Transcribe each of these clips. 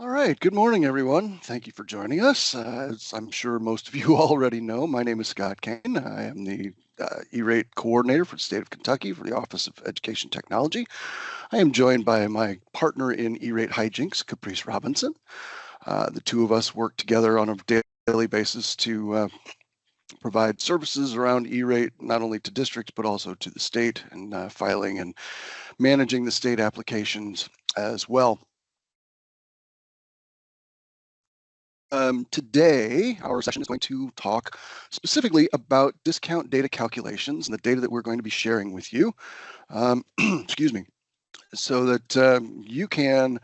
All right, good morning, everyone. Thank you for joining us. As I'm sure most of you already know, my name is Scott Kane. I am the E-rate coordinator for the state of Kentucky for the Office of Education Technology. I am joined by my partner in E-rate hijinks, Caprice Robinson. The two of us work together on a daily basis to provide services around E-rate, not only to districts, but also to the state and filing and managing the state applications as well. Today, our session is going to talk specifically about discount data calculations and the data that we're going to be sharing with you, excuse me, so that you can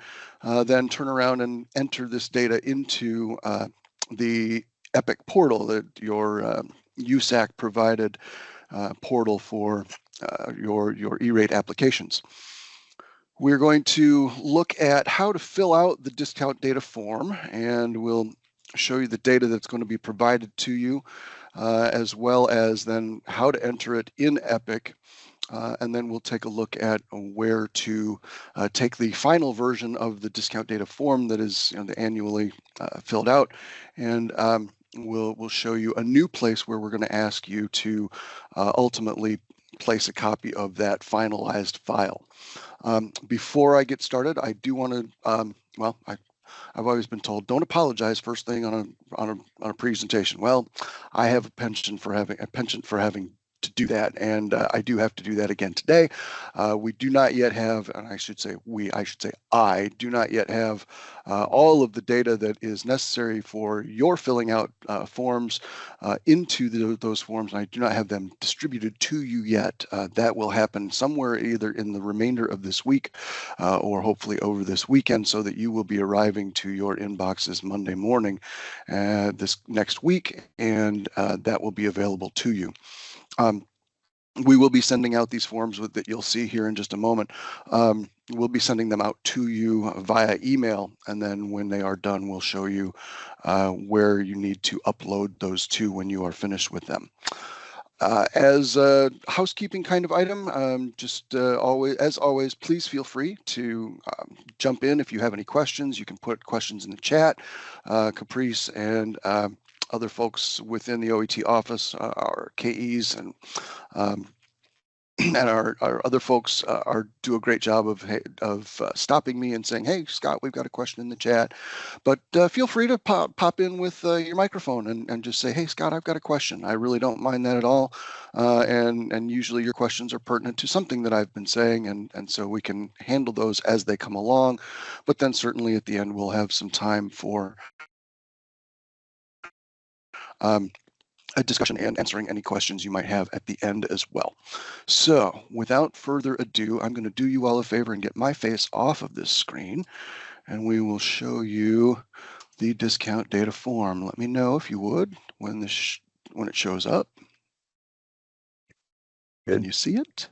then turn around and enter this data into the EPIC portal, that your USAC provided portal for your E-rate applications. We're going to look at how to fill out the discount data form, and we'll show you the data that's going to be provided to you, as well as then how to enter it in EPIC. And then we'll take a look at where to take the final version of the discount data form that is annually filled out, and we'll show you a new place where we're going to ask you to ultimately place a copy of that finalized file. Before I get started, I do want to, I've always been told, don't apologize first thing on a presentation. Well, I have a penchant for having to do that, and I do have to do that again today. We do not yet have, and I should say I do not yet have all of the data that is necessary for your filling out forms into those forms, and I do not have them distributed to you yet. That will happen somewhere either in the remainder of this week or hopefully over this weekend, so that you will be arriving to your inboxes Monday morning this next week, and that will be available to you. We will be sending out these forms that you'll see here in just a moment. We'll be sending them out to you via email, and then when they are done, we'll show you where you need to upload those to when you are finished with them. As a housekeeping kind of item, as always, please feel free to jump in if you have any questions. You can put questions in the chat. Caprice and other folks within the OET office, our KEs and our other folks do a great job of stopping me and saying, "Hey, Scott, we've got a question in the chat." But feel free to pop in with your microphone and just say, "Hey, Scott, I've got a question." I really don't mind that at all. And usually your questions are pertinent to something that I've been saying, and so we can handle those as they come along. But then certainly at the end, we'll have some time for a discussion and answering any questions you might have at the end as well. So without further ado, I'm going to do you all a favor and get my face off of this screen, and we will show you the discount data form. Let me know if you would when it shows up. Can you see it?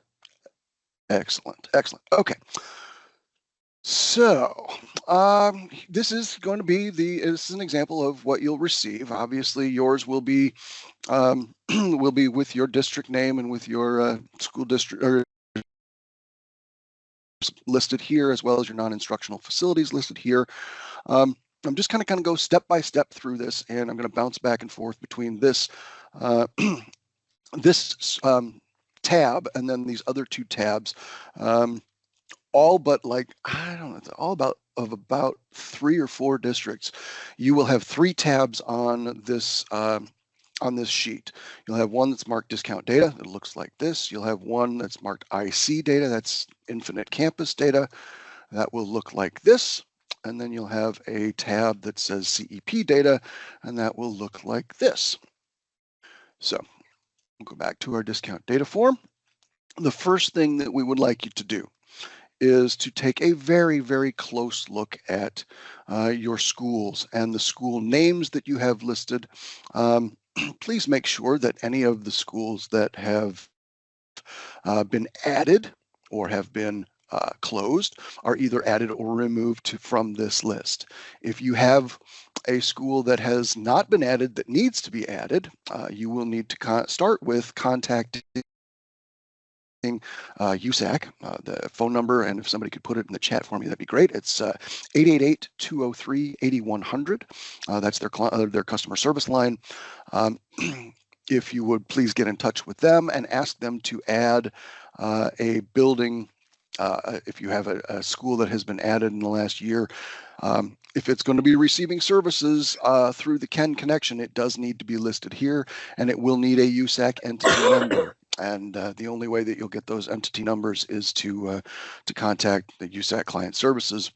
Excellent, excellent. Okay. So this is going to be this is an example of what you'll receive. Obviously, yours will be with your district name and with your school district or listed here, as well as your non-instructional facilities listed here. I'm just kind of go step by step through this, and I'm going to bounce back and forth between this tab and then these other two tabs. All but about 3 or 4 districts. You will have 3 tabs on this sheet. You'll have one that's marked discount data that looks like this. You'll have one that's marked IC data, that's infinite campus data, that will look like this. And then you'll have a tab that says CEP data, and that will look like this. So we'll go back to our discount data form. The first thing that we would like you to do is to take a very, very close look at your schools and the school names that you have listed. Please make sure that any of the schools that have been added or have been closed are either added or removed from this list. If you have a school that has not been added that needs to be added, you will need to start with contacting USAC, the phone number, and if somebody could put it in the chat for me, that'd be great. It's 888-203-8100. That's their customer service line. If you would please get in touch with them and ask them to add a building. If you have a school that has been added in the last year, if it's going to be receiving services through the Ken connection, it does need to be listed here, and it will need a USAC entity number. And the only way that you'll get those entity numbers is to contact the USAC client services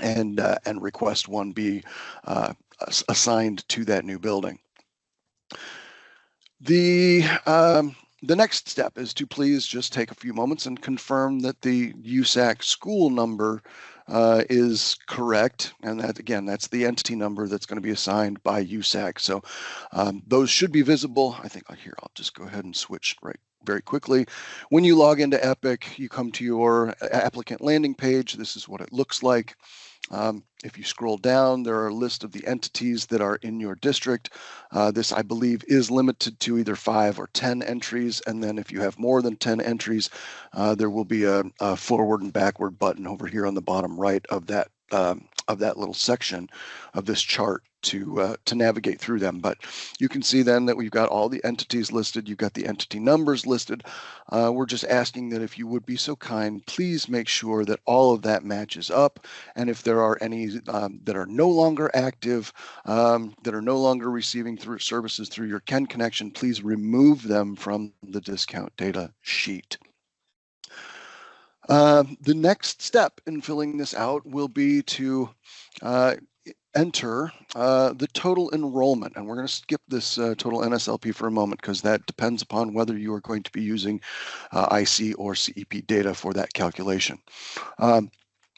and request one be assigned to that new building. The next step is to please just take a few moments and confirm that the USAC school number is correct, and that again, that's the entity number that's going to be assigned by USAC. So those should be visible. I think here I'll just go ahead and switch right very quickly. When you log into Epic, you come to your applicant landing page. This is what it looks like. If you scroll down, there are a list of the entities that are in your district. This, I believe, is limited to either 5 or 10 entries. And then if you have more than 10 entries, there will be a forward and backward button over here on the bottom right of that little section of this chart to navigate through them. But you can see then that we've got all the entities listed. You've got the entity numbers listed. We're just asking that if you would be so kind, please make sure that all of that matches up. And if there are any that are no longer active, that are no longer receiving through services through your Ken connection, please remove them from the discount data sheet. The next step in filling this out will be to enter the total enrollment. And we're going to skip this total NSLP for a moment because that depends upon whether you are going to be using IC or CEP data for that calculation. But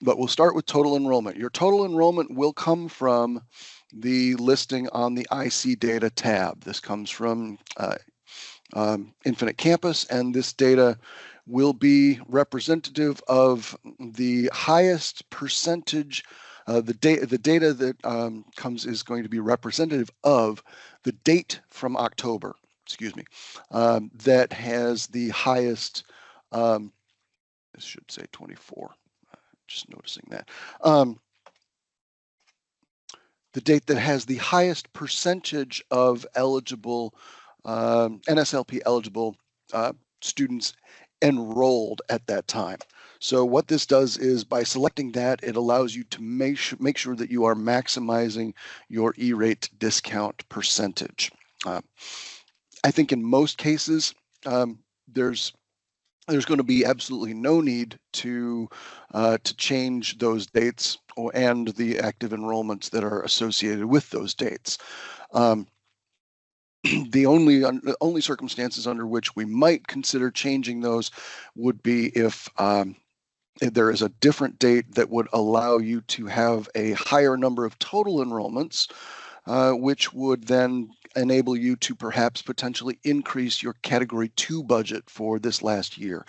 we'll start with total enrollment. Your total enrollment will come from the listing on the IC data tab. This comes from Infinite Campus, and this data will be representative of the highest percentage. The data that comes is going to be representative of the date from October, excuse me, that has the highest, this should say 24, just noticing that. The date that has the highest percentage of eligible, NSLP eligible students enrolled at that time. So what this does is by selecting that, it allows you to make sure that you are maximizing your E-rate discount percentage. I think in most cases, there's going to be absolutely no need to change those dates and the active enrollments that are associated with those dates. The only circumstances under which we might consider changing those would be if there is a different date that would allow you to have a higher number of total enrollments, which would then enable you to perhaps potentially increase your Category 2 budget for this last year.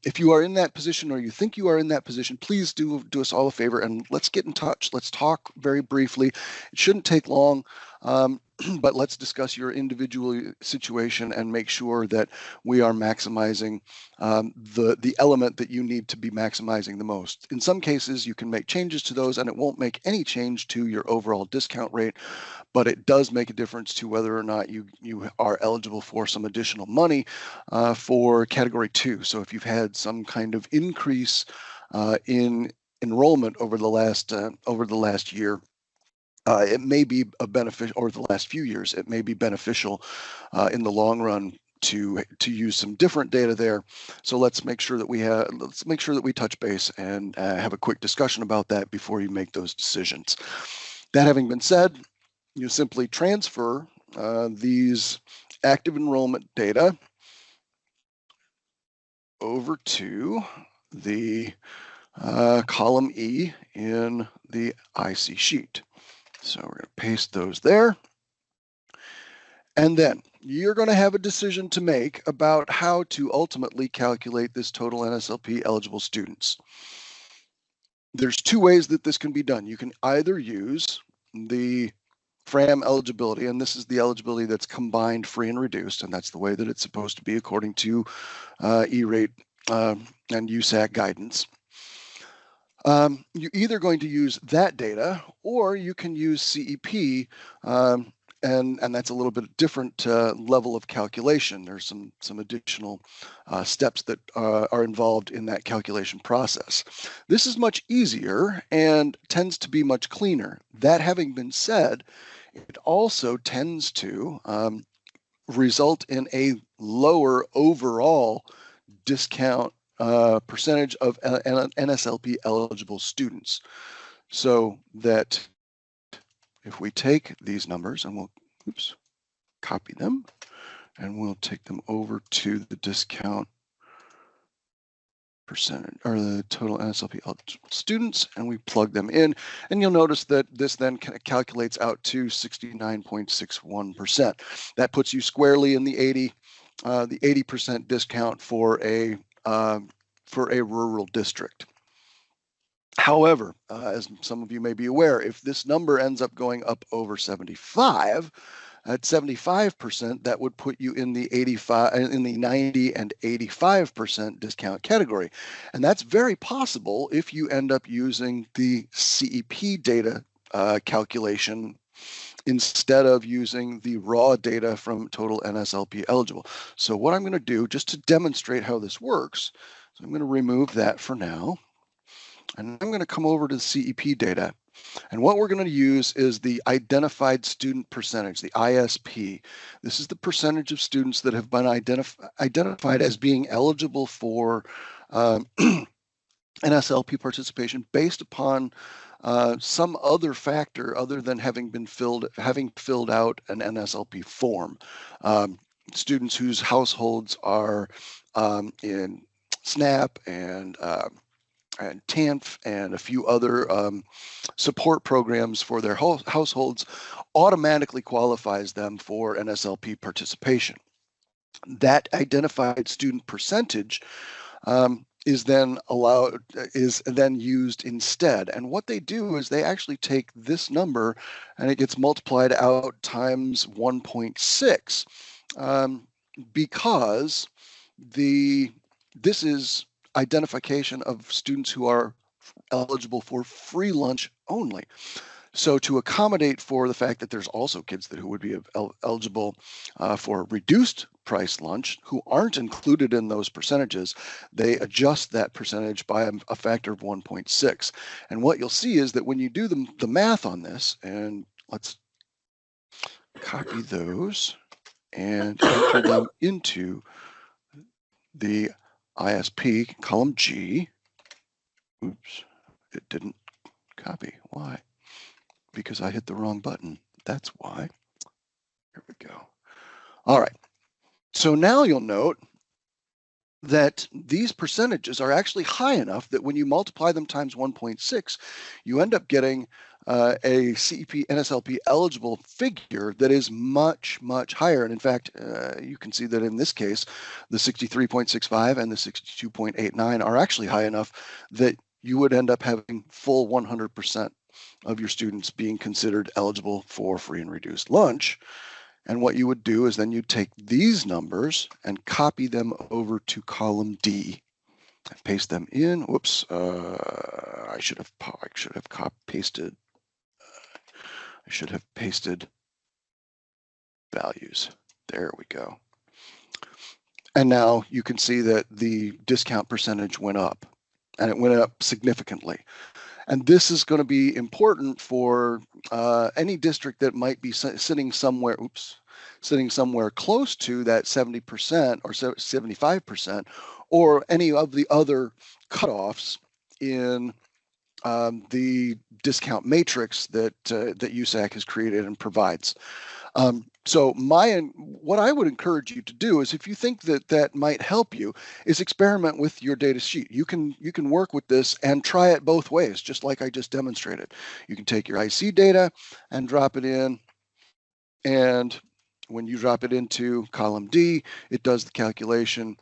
If you are in that position or you think you are in that position, please do us all a favor and let's get in touch. Let's talk very briefly. It shouldn't take long. But let's discuss your individual situation and make sure that we are maximizing the element that you need to be maximizing the most. In some cases, you can make changes to those and it won't make any change to your overall discount rate, but it does make a difference to whether or not you are eligible for some additional money for Category 2. So if you've had some kind of increase in enrollment over the last year, it may be a benefit, or the last few years, it may be beneficial in the long run to use some different data there. So let's make sure that we touch base and have a quick discussion about that before you make those decisions. That having been said, you simply transfer these active enrollment data over to the column E in the IC sheet. So we're going to paste those there. And then you're going to have a decision to make about how to ultimately calculate this total NSLP eligible students. There's two ways that this can be done. You can either use the FRAM eligibility, and this is the eligibility that's combined free and reduced, and that's the way that it's supposed to be according to E-rate and USAC guidance. You're either going to use that data, or you can use CEP, and that's a little bit different level of calculation. There's some additional steps that are involved in that calculation process. This is much easier and tends to be much cleaner. That having been said, it also tends to result in a lower overall discount percentage of NSLP eligible students. So that if we take these numbers and we'll, copy them, and we'll take them over to the discount percentage, or the total NSLP eligible students, and we plug them in, and you'll notice that this then calculates out to 69.61%. That puts you squarely in the 80% discount for a rural district. However, as some of you may be aware, if this number ends up going up over 75, at 75%, that would put you in the 90 and 85% discount category. And that's very possible if you end up using the CEP data calculation instead of using the raw data from total NSLP eligible. So what I'm going to do, just to demonstrate how this works, so I'm going to remove that for now. And I'm going to come over to the CEP data. And what we're going to use is the identified student percentage, the ISP. This is the percentage of students that have been identified as being eligible for NSLP participation based upon some other factor other than having filled out an NSLP form. Students whose households are in SNAP and TANF and a few other support programs for their households automatically qualifies them for NSLP participation. That identified student percentage is then used instead. And what they do is they actually take this number and it gets multiplied out times 1.6 because this is identification of students who are eligible for free lunch only. So to accommodate for the fact that there's also kids who would be eligible for reduced price lunch who aren't included in those percentages, they adjust that percentage by a factor of 1.6. And what you'll see is that when you do the math on this, and let's copy those and enter them into the ISP column G. Oops, it didn't copy. Why? Because I hit the wrong button. That's why. Here we go. All right. So now you'll note that these percentages are actually high enough that when you multiply them times 1.6, you end up getting a CEP NSLP eligible figure that is much, much higher. And in fact, you can see that in this case, the 63.65 and the 62.89 are actually high enough that you would end up having full 100% of your students being considered eligible for free and reduced lunch. And what you would do is then you take these numbers and copy them over to column D. Paste them in. Whoops, I should have pasted. I should have pasted values. There we go. And now you can see that the discount percentage went up, and it went up significantly. And this is going to be important for any district that might be sitting somewhere close to that 70% or 75%, or any of the other cutoffs in the discount matrix that USAC has created and provides. So what I would encourage you to do is, if you think that might help you, is experiment with your data sheet. You can work with this and try it both ways, just like I just demonstrated. You can take your IC data and drop it in, and when you drop it into column D, it does the calculation.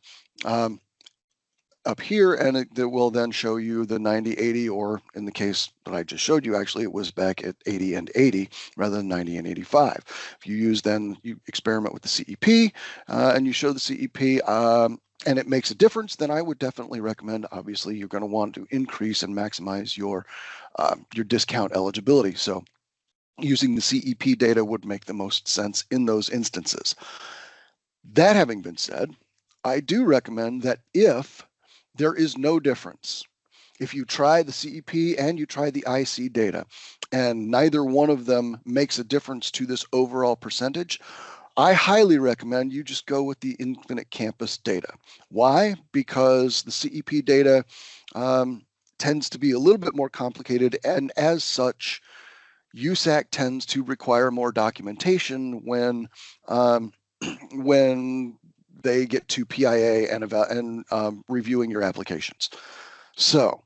up here, and it will then show you the 90, 80, or in the case that I just showed you, actually, it was back at 80 and 80 rather than 90 and 85. If you use, then you experiment with the CEP and you show the CEP and it makes a difference, then I would definitely recommend, obviously, you're going to want to increase and maximize your discount eligibility. So using the CEP data would make the most sense in those instances. That having been said, I do recommend that if there is no difference, if you try the CEP and you try the IC data, and neither one of them makes a difference to this overall percentage, I highly recommend you just go with the Infinite Campus data. Why? Because the CEP data tends to be a little bit more complicated, and as such, USAC tends to require more documentation when they get to PIA and reviewing your applications. So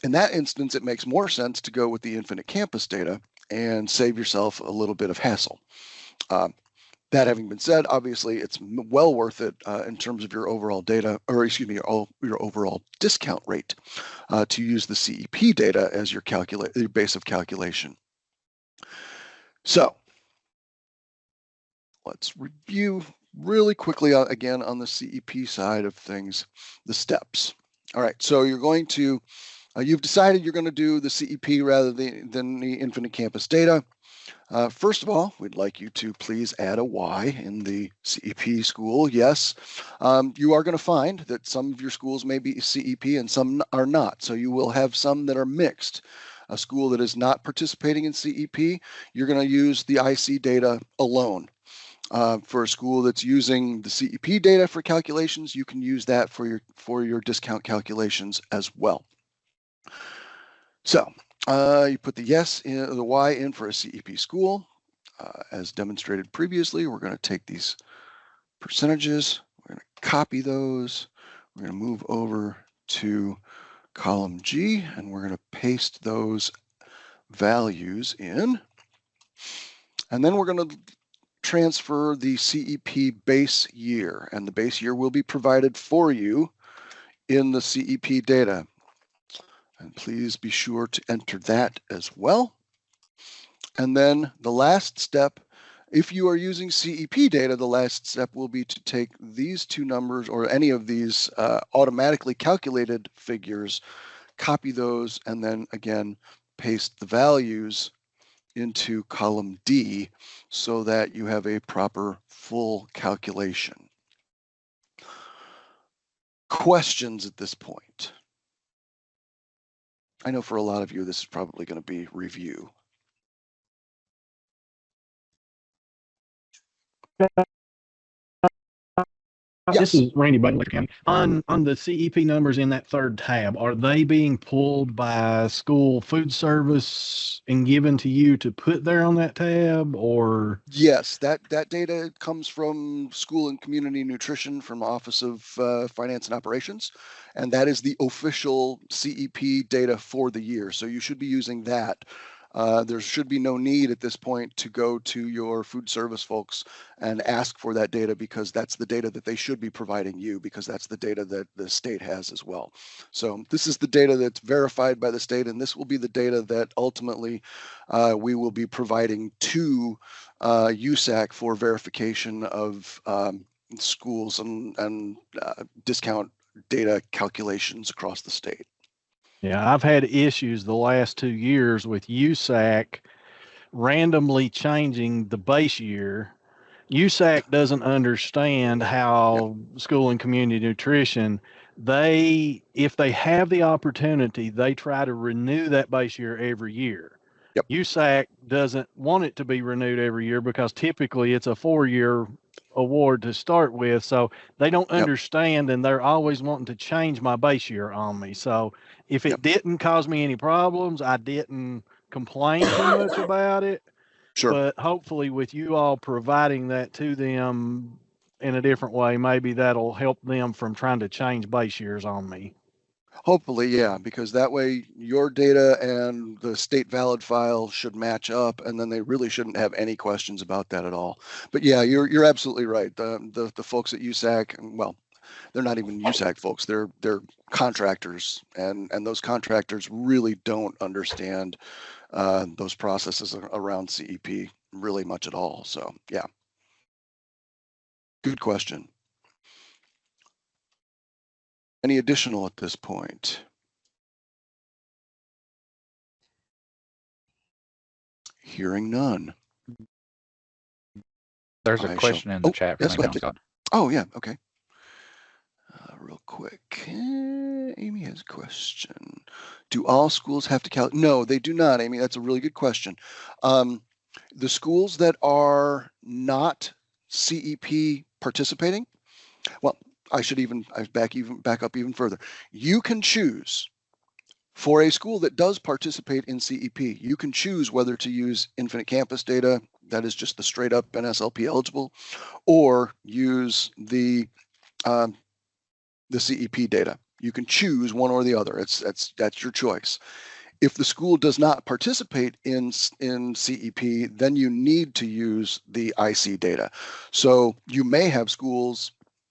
in that instance, it makes more sense to go with the Infinite Campus data and save yourself a little bit of hassle. That having been said, obviously it's well worth it in terms of your overall data, or excuse me, your overall discount rate to use the CEP data as your base of calculation. So let's review really quickly again on the CEP side of things, the steps. All right, so you're going to, you've decided you're going to do the CEP rather than the Infinite Campus data. First of all, we'd like you to please add a Y in the CEP school. Yes, you are going to find that some of your schools may be CEP and some are not. So you will have some that are mixed. A school that is not participating in CEP, you're going to use the IC data alone. For a school that's using the CEP data for calculations, you can use that for your discount calculations as well. So you put the Y in for a CEP school. As demonstrated previously, we're going to take these percentages, we're going to copy those, we're going to move over to column G, and we're going to paste those values in. And then we're going to transfer the CEP base year, and the base year will be provided for you in the CEP data. And please be sure to enter that as well. And then the last step, if you are using CEP data, the last step will be to take these two numbers or any of these automatically calculated figures, copy those, and then again, paste the values into column D so that you have a proper full calculation. Questions at this point? I know for a lot of you, this is probably going to be review. Yes. This is Randy Button, County. On the CEP numbers in that third tab, are they being pulled by school food service and given to you to put there on that tab, or? Yes, that data comes from School and Community Nutrition from Office of Finance and Operations, and that is the official CEP data for the year. So you should be using that. There should be no need at this point to go to your food service folks and ask for that data, because that's the data that they should be providing you, because that's the data that the state has as well. So this is the data that's verified by the state, and this will be the data that ultimately we will be providing to USAC for verification of schools and discount data calculations across the state. Yeah, I've had issues the last 2 years with USAC randomly changing the base year. USAC doesn't understand how school and community nutrition, if they have the opportunity, they try to renew that base year every year. Yep. USAC doesn't want it to be renewed every year because typically it's a 4-year award to start with. So they don't understand, and they're always wanting to change my base year on me. So if it didn't cause me any problems, I didn't complain too much about it. Sure. But hopefully with you all providing that to them in a different way, maybe that'll help them from trying to change base years on me. Hopefully, yeah, because that way your data and the state valid file should match up, and then they really shouldn't have any questions about that at all. But yeah, you're absolutely right. The folks at USAC, well, they're not even USAC folks. They're contractors, and those contractors really don't understand those processes around CEP really much at all. So yeah, good question. Any additional at this point? Hearing none. There's a question in the chat from yes, Scott. Oh yeah, okay. Real quick, Amy has a question. Do all schools have to No, they do not, Amy. That's a really good question. The schools that are not CEP participating, well, I back up even further. You can choose for a school that does participate in CEP. You can choose whether to use Infinite Campus data, that is just the straight up NSLP eligible, or use the CEP data. You can choose one or the other. That's your choice. If the school does not participate in CEP, then you need to use the IC data. So you may have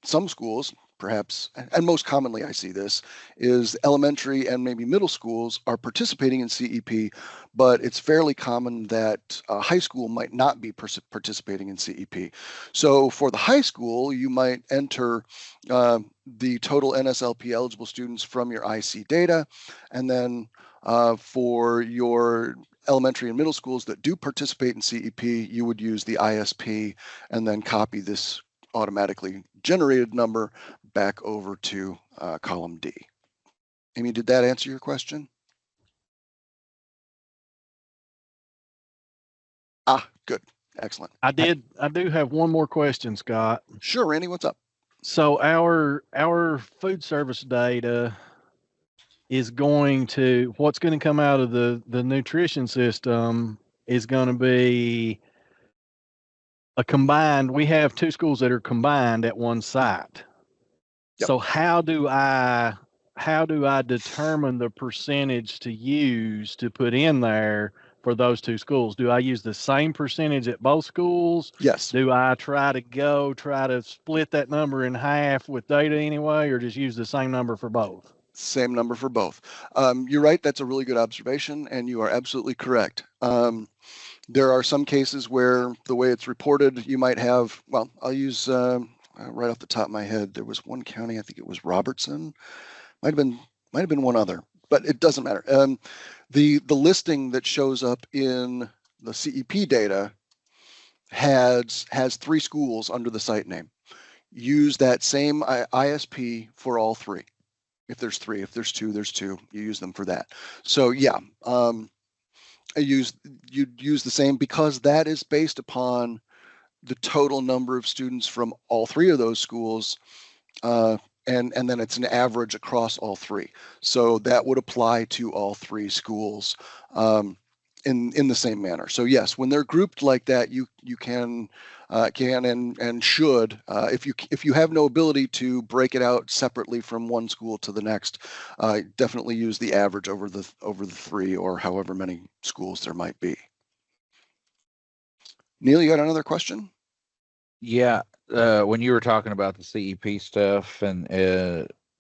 some schools, perhaps, and most commonly I see this, is elementary and maybe middle schools are participating in CEP, but it's fairly common that high school might not be participating in CEP. So for the high school, you might enter the total NSLP eligible students from your IC data, and then for your elementary and middle schools that do participate in CEP, you would use the ISP and then copy this automatically generated number back over to column D. Amy, did that answer your question? Good. Excellent. I do have one more question, Scott. Sure, Randy, what's up? So our food service data is what's going to come out of the nutrition system is going to be we have two schools that are combined at one site. Yep. So how do I determine the percentage to use to put in there for those two schools? Do I use the same percentage at both schools? Yes. Do I try to split that number in half with data anyway, or just use the same number for both? Same number for both. You're right. That's a really good observation, and you are absolutely correct. There are some cases where the way it's reported, you might have, well, I'll use right off the top of my head, there was one county, I think it was Robertson, might have been one other, but it doesn't matter. The listing that shows up in the CEP data has 3 schools under the site name. Use that same ISP for all 3. If there's 3, if there's 2, there's 2. You use them for that. So yeah, you'd use the same, because that is based upon the total number of students from all 3 of those schools, and then it's an average across all 3. So that would apply to all 3 schools in the same manner. So yes, when they're grouped like that, you can and should, if you have no ability to break it out separately from one school to the next, definitely use the average over the 3 or however many schools there might be. Neil, you got another question? Yeah, when you were talking about the CEP stuff and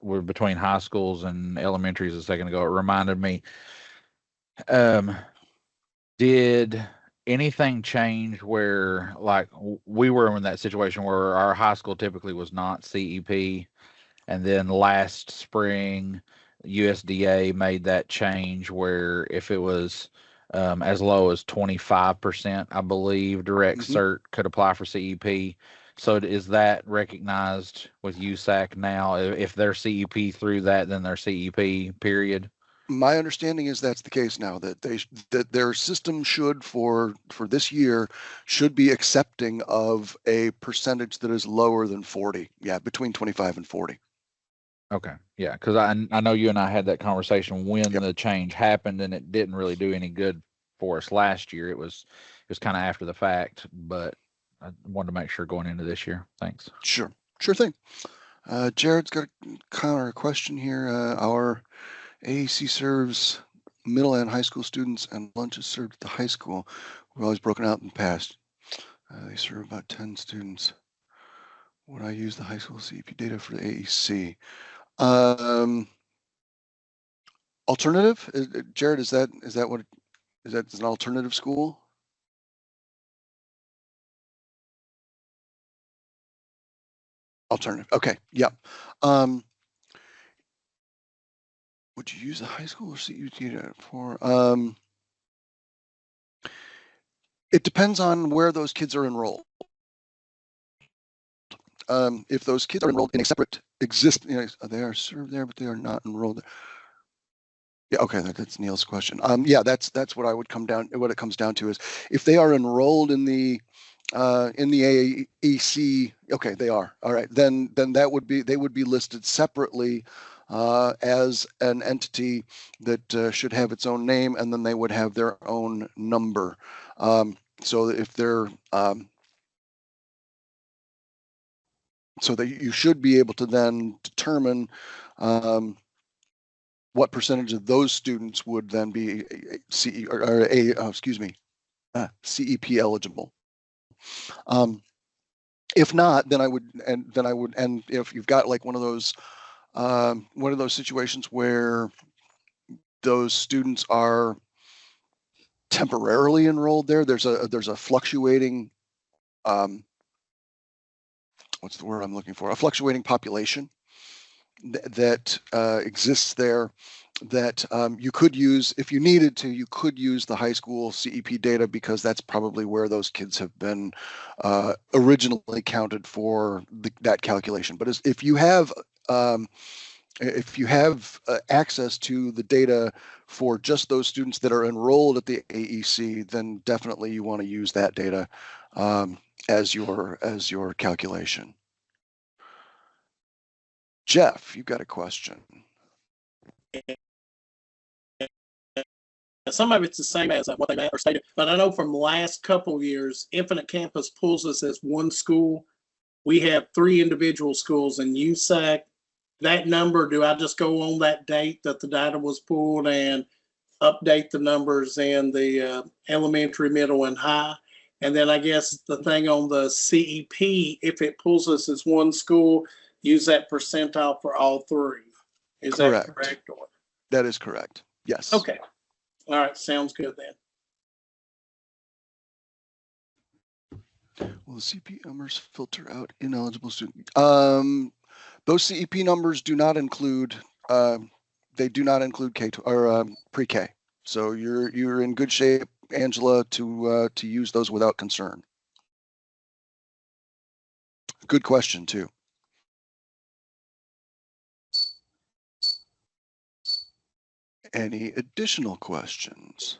we're between high schools and elementaries a second ago, it reminded me, did anything change where, like, we were in that situation where our high school typically was not CEP, and then last spring USDA made that change where if it was as low as 25%, I believe, direct cert could apply for CEP. So is that recognized with USAC now? If they're CEP through that, then they're CEP, period? My understanding is that's the case now, that their system should for this year should be accepting of a percentage that is lower than 40. Yeah, between 25 and 40. Okay, yeah, because I know you and I had that conversation when the change happened, and it didn't really do any good for us last year. It was kind of after the fact, but I wanted to make sure going into this year. Thanks. Sure thing. Jared's got a question here. Our AAC serves middle and high school students, and lunch is served at the high school. We've always broken out in the past. They serve about 10 students. Would I use the high school CEP data for the AEC? Alternative, Jared, is that what is that an alternative school? Alternative. Okay. Yeah. Would you use the high school or CEP data for? It depends on where those kids are enrolled. If those kids are enrolled in a separate they are served there, but they are not enrolled. Yeah, okay, that's Neil's question. Yeah, that's what I would come down. What it comes down to is if they are enrolled in the AEC. Okay, they are. All right, then they would be listed separately as an entity that should have its own name, and then they would have their own number. So if they're so that you should be able to then determine what percentage of those students would then be CEP eligible. If not, then I would, and if you've got like one of those situations where those students are temporarily enrolled there, there's a fluctuating, what's the word I'm looking for? A fluctuating population that exists there that you could use, if you needed to, you could use the high school CEP data because that's probably where those kids have been originally counted for that calculation. But if you have access to the data for just those students that are enrolled at the AEC, then definitely you want to use that data as your calculation. Jeff, you've got a question. Some of it's the same as what they stated, but I know from the last couple of years, Infinite Campus pulls us as one school. We have 3 individual schools in USAC. That number, do I just go on that date that the data was pulled and update the numbers in the elementary, middle, and high? And then I guess the thing on the CEP, if it pulls us as one school, use that percentile for all 3. Is correct. that correct? Or? That is correct. Yes. Okay. All right. Sounds good then. Will the CEP numbers filter out ineligible students? Those CEP numbers do not include. They do not include K or pre-K. So you're in good shape, Angela, to use those without concern. Good question too. Any additional questions?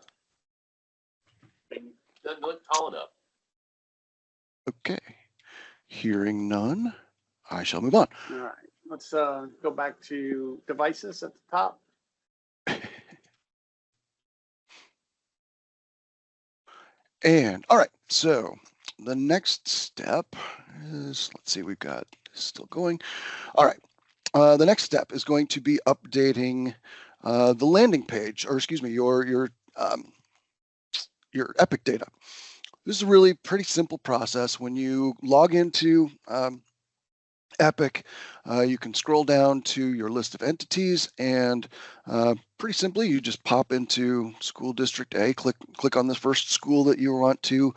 Call it up. Okay. Hearing none, I shall move on. All right. Let's go back to devices at the top. And all right, so the next step is, let's see, we've got still going. All right. The next step is going to be updating the landing page, or excuse me, your Epic data. This is a really pretty simple process. When you log into Epic, you can scroll down to your list of entities, and pretty simply, you just pop into School District A, click on the first school that you want to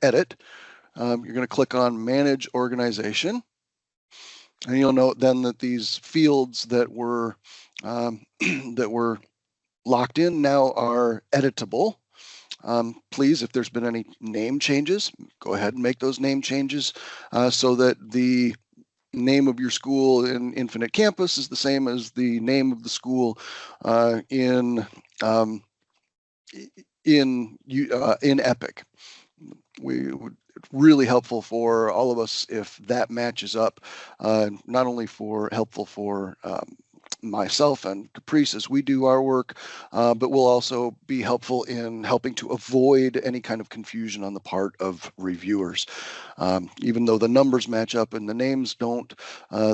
edit. You're going to click on Manage Organization, and you'll note then that these fields that were locked in now are editable. Please, if there's been any name changes, go ahead and make those name changes so that the name of your school in Infinite Campus is the same as the name of the school in Epic. It's really helpful for all of us if that matches up, not only helpful for myself and Caprice as we do our work, but will also be helpful in helping to avoid any kind of confusion on the part of reviewers. Even though the numbers match up and the names don't,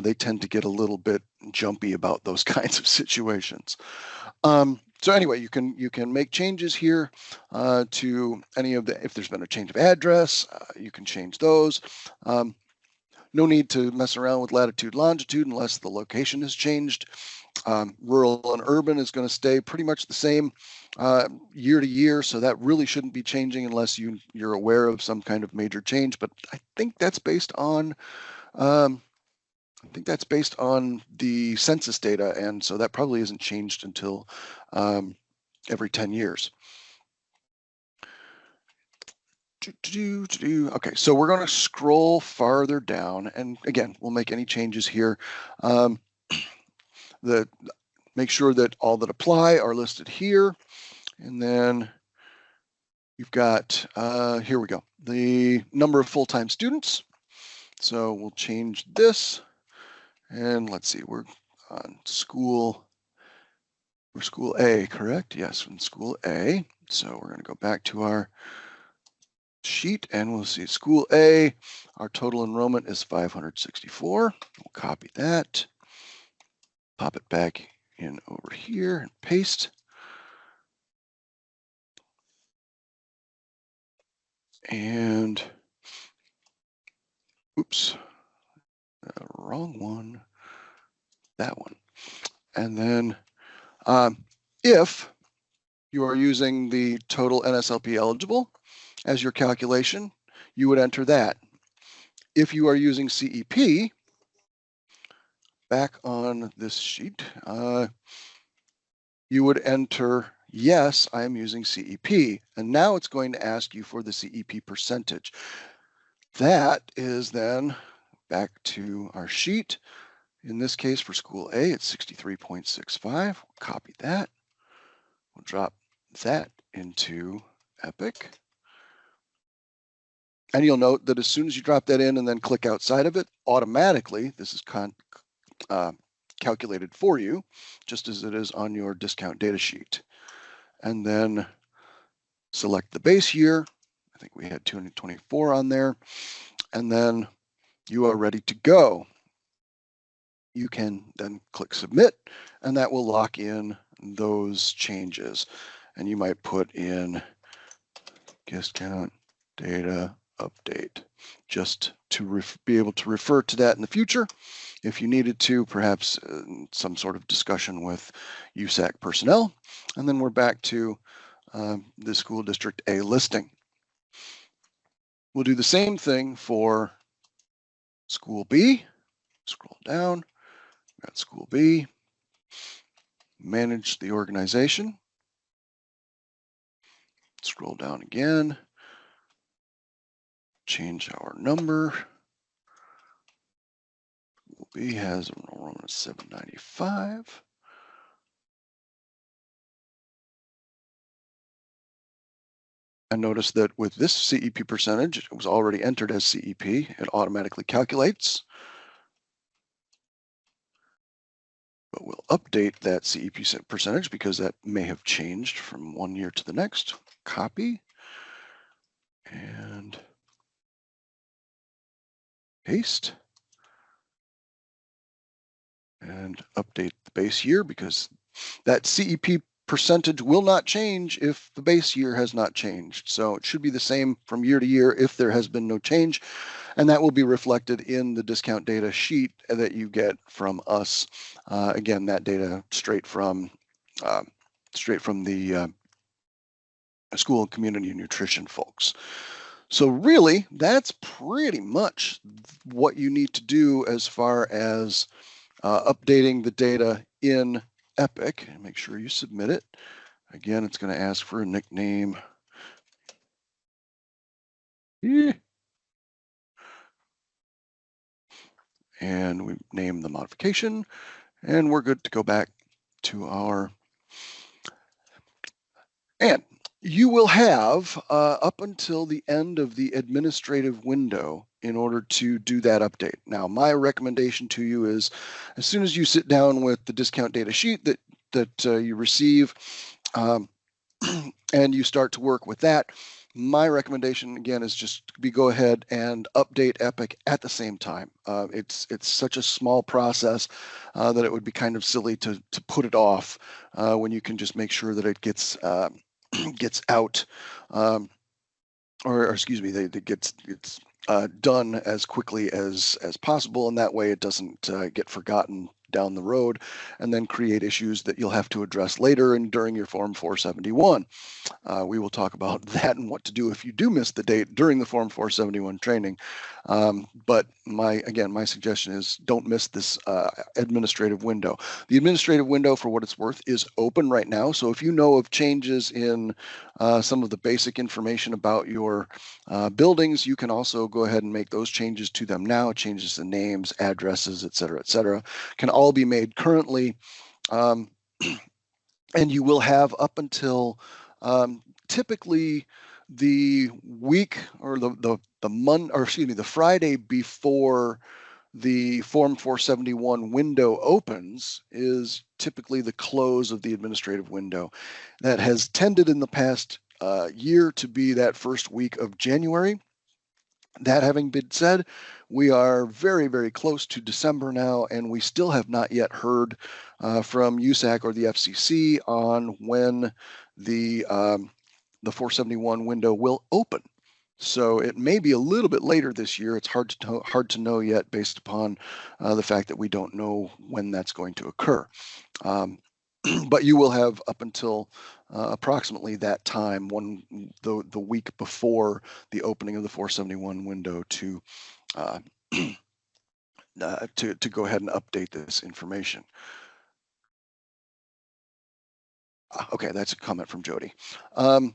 they tend to get a little bit jumpy about those kinds of situations. So anyway, you can make changes here to any of the, if there's been a change of address, you can change those. No need to mess around with latitude, longitude unless the location has changed. Rural and urban is going to stay pretty much the same year to year, so that really shouldn't be changing unless you're aware of some kind of major change. But I think that's based on the census data, and so that probably isn't changed until every 10 years. Okay, so we're going to scroll farther down, and again, we'll make any changes here. Make sure that all that apply are listed here, and then you've got, here we go, the number of full-time students. So we'll change this, and let's see, we're on school A, correct? Yes, in school A. So we're going to go back to our sheet, and we'll see school A, our total enrollment is 564. We'll copy that, pop it back in over here and paste. And oops, wrong one, that one. And then if you are using the total NSLP eligible as your calculation, you would enter that. If you are using CEP, back on this sheet, you would enter, yes, I am using CEP. And now it's going to ask you for the CEP percentage. That is then back to our sheet. In this case, for school A, it's 63.65. We'll copy that. We'll drop that into Epic. And you'll note that as soon as you drop that in and then click outside of it, automatically, this is calculated for you, just as it is on your discount data sheet. And then select the base year. I think we had 224 on there. And then you are ready to go. You can then click submit, and that will lock in those changes. And you might put in discount data update just to be able to refer to that in the future if you needed to, perhaps some sort of discussion with USAC personnel. And then we're back to the school district A listing. We'll do the same thing for school B. Scroll down, we've got school B, manage the organization. Scroll down again, change our number. School B has enrollment of 795. And notice that with this CEP percentage, it was already entered as CEP. It automatically calculates. But we'll update that CEP percentage because that may have changed from one year to the next. Copy and paste. And update the base year because that CEP percentage will not change if the base year has not changed. So it should be the same from year to year if there has been no change. And that will be reflected in the discount data sheet that you get from us. Again, that data straight from the school and community nutrition folks. So really, that's pretty much what you need to do as far as updating the data in Epic. And make sure you submit it. Again, it's going to ask for a nickname. And we name the modification, and we're good to go back to our. And you will have up until the end of the administrative window in order to do that update. Now, my recommendation to you is as soon as you sit down with the discount data sheet that you receive and you start to work with that, my recommendation again is just go ahead and update Epic at the same time. It's such a small process that it would be kind of silly to put it off when you can just make sure that it gets gets out, or excuse me, that it gets done as quickly as possible, and that way it doesn't get forgotten down the road and then create issues that you'll have to address later and during your Form 471. We will talk about that and what to do if you do miss the date during the Form 471 training. But my suggestion is don't miss this administrative window. The administrative window, for what it's worth, is open right now. So if you know of changes in some of the basic information about your buildings, you can also go ahead and make those changes to them now. Changes in names, addresses, et cetera, can all be made currently. And you will have up until typically the week or the month, or excuse me, the Friday before the Form 471 window opens is typically the close of the administrative window. That has tended in the past year to be that first week of January. That having been said, we are very, very close to December now, and we still have not yet heard from USAC or the FCC on when the 471 window will open. So it may be a little bit later this year. It's hard to know yet based upon the fact that we don't know when that's going to occur. But you will have up until approximately that time, the week before the opening of the 471 window, to to go ahead and update this information. Okay, that's a comment from Jody. I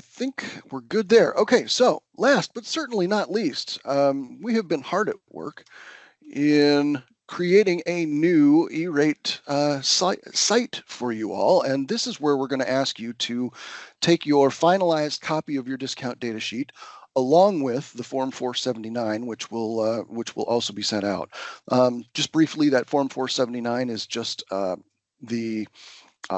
think we're good there. Okay, so last but certainly not least, we have been hard at work in creating a new E-rate site for you all, and this is where we're going to ask you to take your finalized copy of your discount data sheet along with the Form 479, which will also be sent out. Just briefly, that Form 479 is just the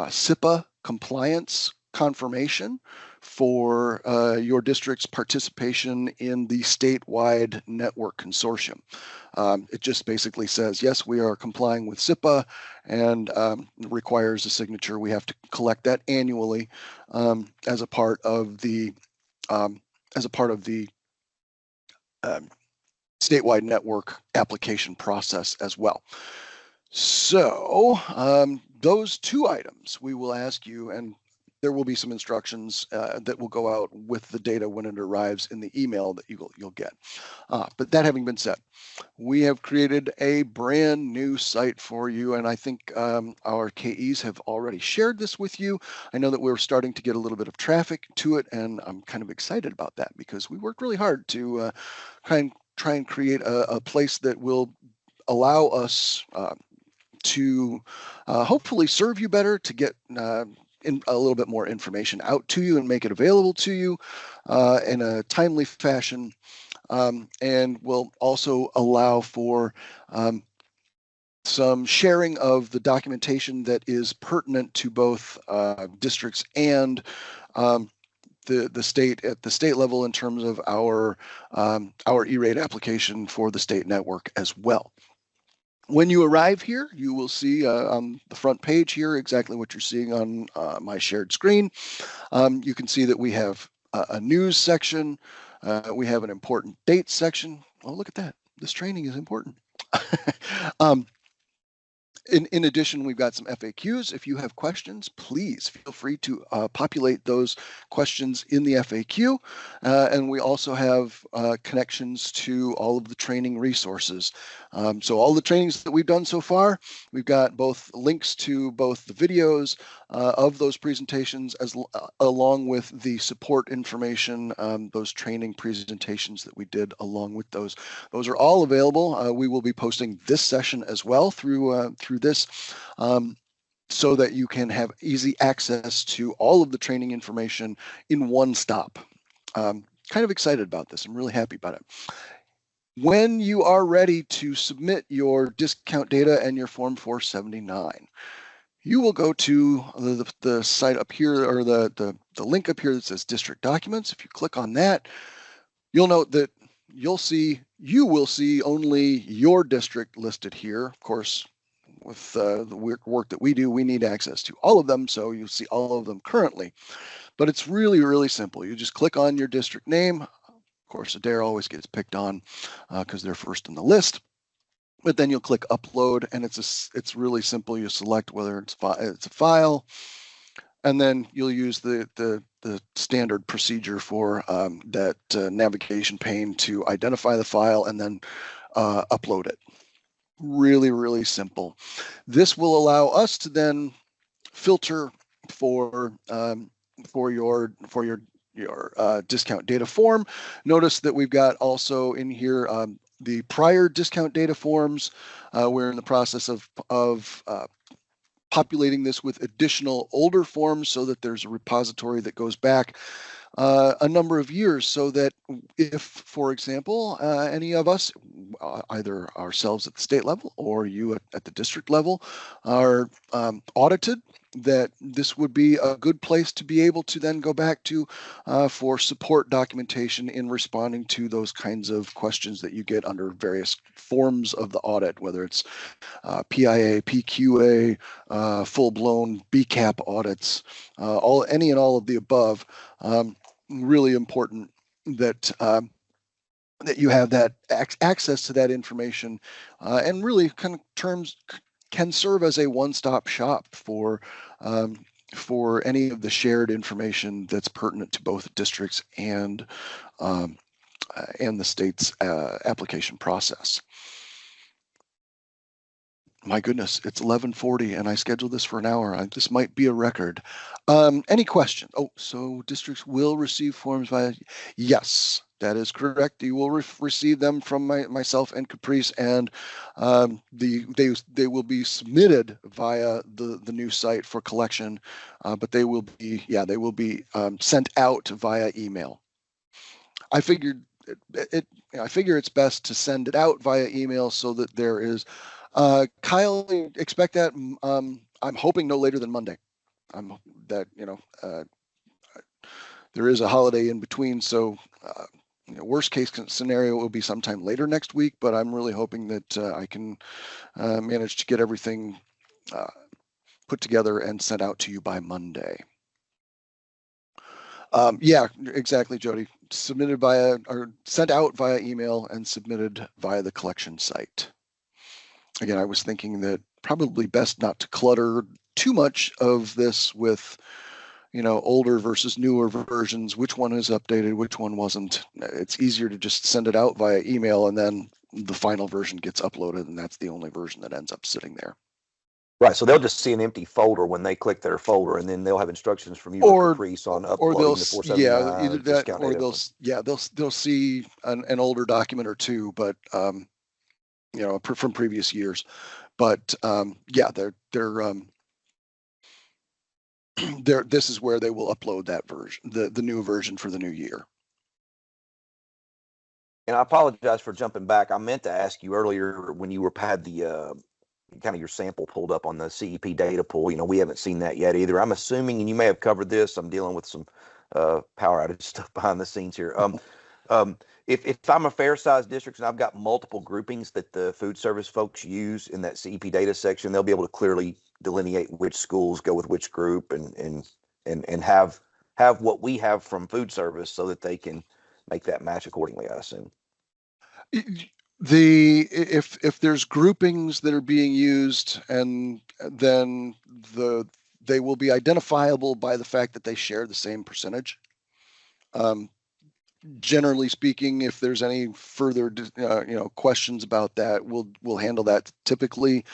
SIPA compliance confirmation for your district's participation in the statewide network consortium. It just basically says, yes, we are complying with SIPA, and requires a signature. We have to collect that annually as a part of the statewide network application process as well. So those two items we will ask you, and there will be some instructions that will go out with the data when it arrives in the email that you'll get. But that having been said, we have created a brand new site for you, and I think our KEs have already shared this with you. I know that we're starting to get a little bit of traffic to it, and I'm kind of excited about that because we worked really hard to try and create a place that will allow us to hopefully serve you better, to get a little bit more information out to you and make it available to you in a timely fashion, and will also allow for some sharing of the documentation that is pertinent to both districts and the state at the state level in terms of our E-rate application for the state network as well. When you arrive here, you will see on the front page here exactly what you're seeing on my shared screen. You can see that we have a news section. We have an important dates section. Oh, look at that. This training is important. In addition, we've got some FAQs. If you have questions, please feel free to populate those questions in the FAQ. And we also have connections to all of the training resources. So all the trainings that we've done so far, we've got both links to both the videos of those presentations along with the support information, those training presentations that we did along with those. Those are all available. We will be posting this session as well through this, so that you can have easy access to all of the training information in one stop. Kind of excited about this. I'm really happy about it. When you are ready to submit your discount data and your Form 479, you will go to the site up here, or the link up here that says District Documents. If you click on that, you'll note that you will see only your district listed here. Of course, with the work that we do, we need access to all of them, so you'll see all of them currently. But it's really, really simple. You just click on your district name. Of course, Adair always gets picked on because they're first in the list. But then you'll click Upload, and it's really simple. You select whether it's a file, and then you'll use the standard procedure for that navigation pane to identify the file and then upload it. Really, really simple. This will allow us to then filter for your discount data form. Notice that we've got also in here the prior discount data forms. We're in the process of populating this with additional older forms so that there's a repository that goes back a number of years, so that if, for example, any of us, either ourselves at the state level or you at the district level, are audited, that this would be a good place to be able to then go back to for support documentation in responding to those kinds of questions that you get under various forms of the audit, whether it's PIA, PQA, full-blown BCAP audits, any and all of the above. Really important that that you have that access to that information, and really kind of can serve as a one-stop shop for any of the shared information that's pertinent to both districts and the state's application process. My goodness, it's 11:40 and I scheduled this for an hour. This might be a record. Any questions? Oh, so districts will receive forms via, yes, that is correct. You will receive them from myself and Caprice, and they will be submitted via the new site for collection, but they will be sent out via email. I figured I figure it's best to send it out via email so that there is. Kyle, expect that. I'm hoping no later than Monday. There is a holiday in between, so worst case scenario will be sometime later next week. But I'm really hoping that I can manage to get everything put together and sent out to you by Monday. Yeah, exactly, Jody. Submitted or sent out via email and submitted via the collection site. Again, I was thinking that probably best not to clutter too much of this with, older versus newer versions, which one is updated, which one wasn't. It's easier to just send it out via email, and then the final version gets uploaded, and that's the only version that ends up sitting there. Right, so they'll just see an empty folder when they click their folder, and then they'll have instructions from you or Caprice on uploading the 479 either that, or data. they'll see an older document or two, but from previous years. But this is where they will upload that version, the new version for the new year. And I apologize for jumping back. I meant to ask you earlier when you had the kind of your sample pulled up on the CEP data pool. We haven't seen that yet either. I'm assuming, and you may have covered this, I'm dealing with some power outage stuff behind the scenes here. If I'm a fair sized district and I've got multiple groupings that the food service folks use in that CEP data section, they'll be able to clearly delineate which schools go with which group and have what we have from food service so that they can make that match accordingly, I assume. If there's groupings that are being used, and then they will be identifiable by the fact that they share the same percentage. Generally speaking, if there's any further questions about that, we'll handle that typically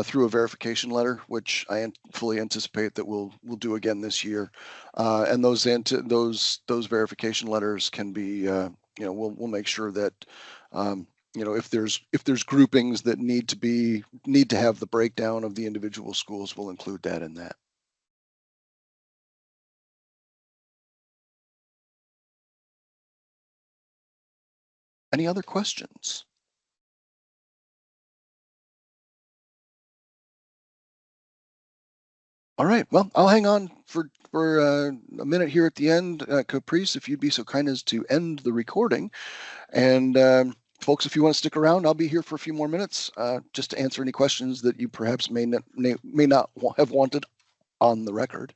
through a verification letter, which I fully anticipate that we'll do again this year. And those verification letters can be we'll make sure that if there's groupings that need to have the breakdown of the individual schools, we'll include that in that. Any other questions? All right. Well, I'll hang on for a minute here at the end, Caprice, if you'd be so kind as to end the recording. And folks, if you want to stick around, I'll be here for a few more minutes just to answer any questions that you perhaps may not have wanted on the record.